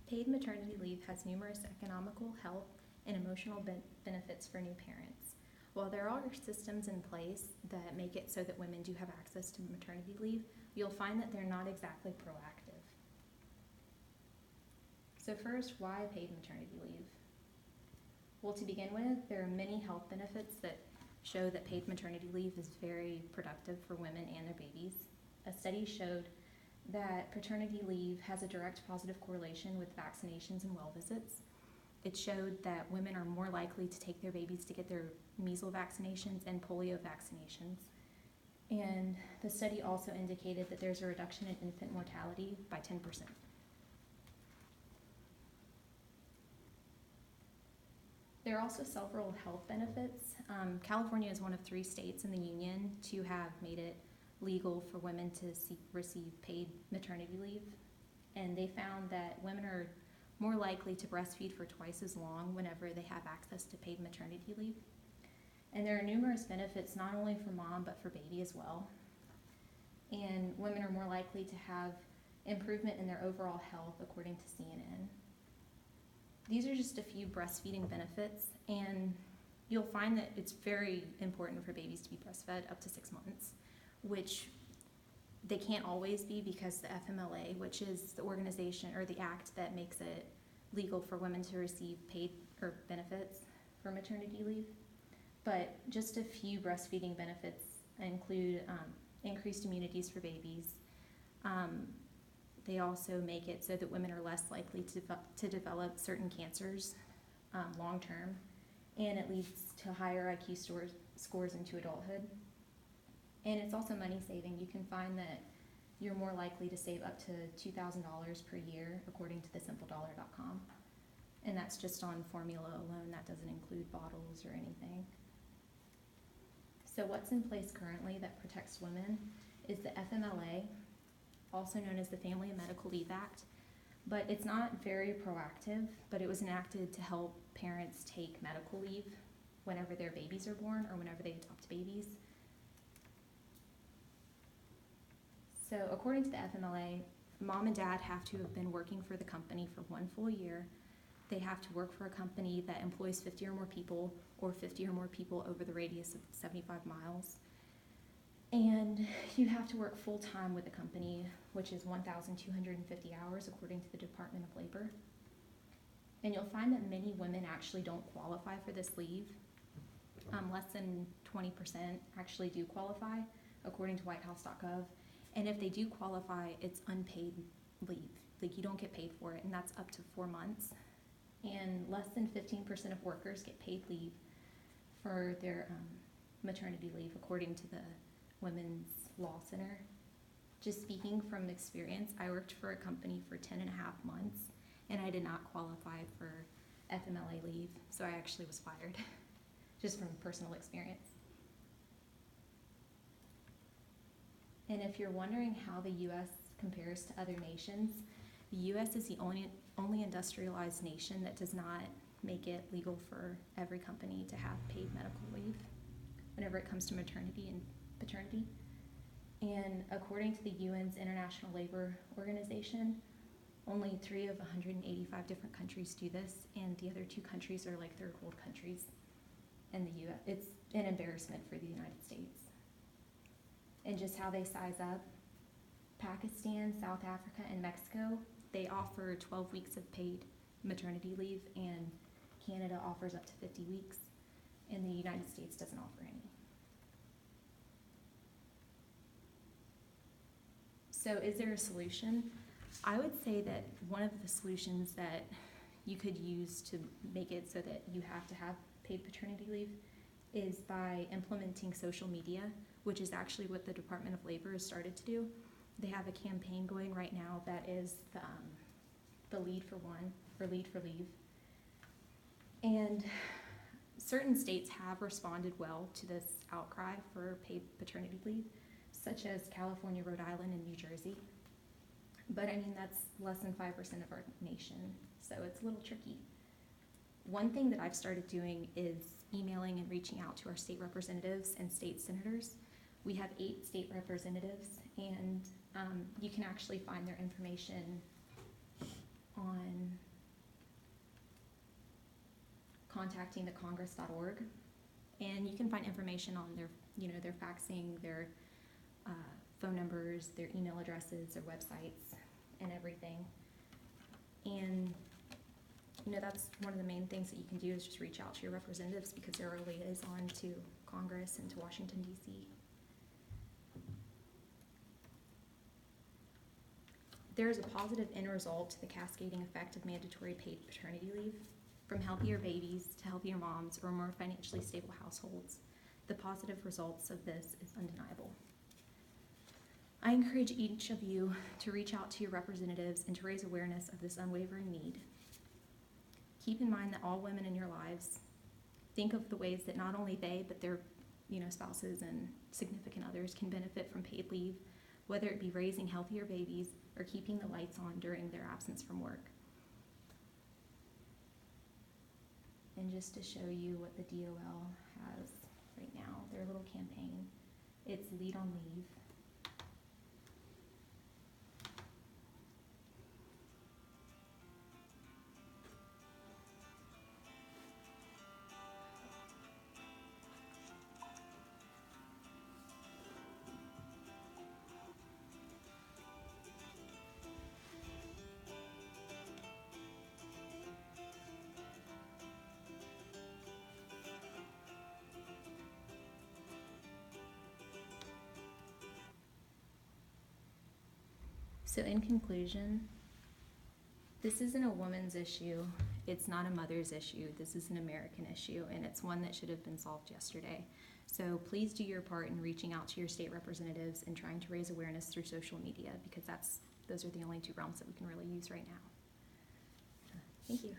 Paid maternity leave has numerous economical, health, and emotional benefits for new parents. While there are systems in place that make it so that women do have access to maternity leave, you'll find that they're not exactly proactive. So first, why paid maternity leave? Well, to begin with, there are many health benefits that show that paid maternity leave is very productive for women and their babies. A study showed that paternity leave has a direct positive correlation with vaccinations and well visits. It showed that women are more likely to take their babies to get their measles vaccinations and polio vaccinations. And the study also indicated that there's a reduction in infant mortality by 10%. There are also several health benefits. California is one of 3 states in the union to have made it legal for women to receive paid maternity leave. And they found that women are more likely to breastfeed for twice as long whenever they have access to paid maternity leave. And there are numerous benefits not only for mom but for baby as well. And women are more likely to have improvement in their overall health according to CNN. These are just a few breastfeeding benefits, and you'll find that it's very important for babies to be breastfed up to 6 months, which they can't always be because the FMLA, which is the organization or the act that makes it legal for women to receive paid or benefits for maternity leave. But just a few breastfeeding benefits include increased immunities for babies. They also make it so that women are less likely to develop certain cancers long term, and it leads to higher IQ scores into adulthood. And it's also money saving. You can find that you're more likely to save up to $2,000 per year according to thesimpledollar.com. And that's just on formula alone. That doesn't include bottles or anything. So what's in place currently that protects women is the FMLA, also known as the Family and Medical Leave Act. But it's not very proactive, but it was enacted to help parents take medical leave whenever their babies are born or whenever they adopt babies. So according to the FMLA, mom and dad have to have been working for the company for 1 full year. They have to work for a company that employs 50 or more people, or 50 or more people over the radius of 75 miles. And you have to work full-time with the company, which is 1,250 hours according to the Department of Labor. And you'll find that many women actually don't qualify for this leave. Less than 20% actually do qualify, according to whitehouse.gov. And if they do qualify, it's unpaid leave. Like, you don't get paid for it, and that's up to 4 months. And less than 15% of workers get paid leave for their maternity leave, according to the Women's Law Center. Just speaking from experience, I worked for a company for 10 and a half months, and I did not qualify for FMLA leave, so I actually was fired, just from personal experience. And if you're wondering how the U.S. compares to other nations, the U.S. is the only industrialized nation that does not make it legal for every company to have paid medical leave whenever it comes to maternity and paternity. And according to the UN's International Labor Organization, only 3 of 185 different countries do this, and the other 2 countries are like third world countries. And the U.S. It's an embarrassment for the United States. And just how they size up, Pakistan, South Africa, and Mexico, they offer 12 weeks of paid maternity leave, and Canada offers up to 50 weeks, and the United States doesn't offer any. So is there a solution? I would say that one of the solutions that you could use to make it so that you have to have paid paternity leave is by implementing social media, which is actually what the Department of Labor has started to do. They have a campaign going right now that is the Lead for One, or Lead for Leave. And certain states have responded well to this outcry for paid paternity leave, such as California, Rhode Island, and New Jersey. But I mean, that's less than 5% of our nation, so it's a little tricky. One thing that I've started doing is emailing and reaching out to our state representatives and state senators. We have 8 state representatives, and you can actually find their information on contacting the congress.org, and you can find information on their, their faxing, their phone numbers, their email addresses, their websites, and everything. And that's one of the main things that you can do is just reach out to your representatives, because they're a liaison to Congress and to Washington, D.C. There is a positive end result to the cascading effect of mandatory paid paternity leave. From healthier babies to healthier moms or more financially stable households, the positive results of this is undeniable. I encourage each of you to reach out to your representatives and to raise awareness of this unwavering need. Keep in mind that all women in your lives, think of the ways that not only they, but their spouses and significant others can benefit from paid leave, whether it be raising healthier babies or keeping the lights on during their absence from work. And just to show you what the DOL has right now, their little campaign, it's Lead on Leave. So in conclusion, this isn't a woman's issue. It's not a mother's issue. This is an American issue, and it's one that should have been solved yesterday. So please do your part in reaching out to your state representatives and trying to raise awareness through social media, because those are the only two realms that we can really use right now. Thank you.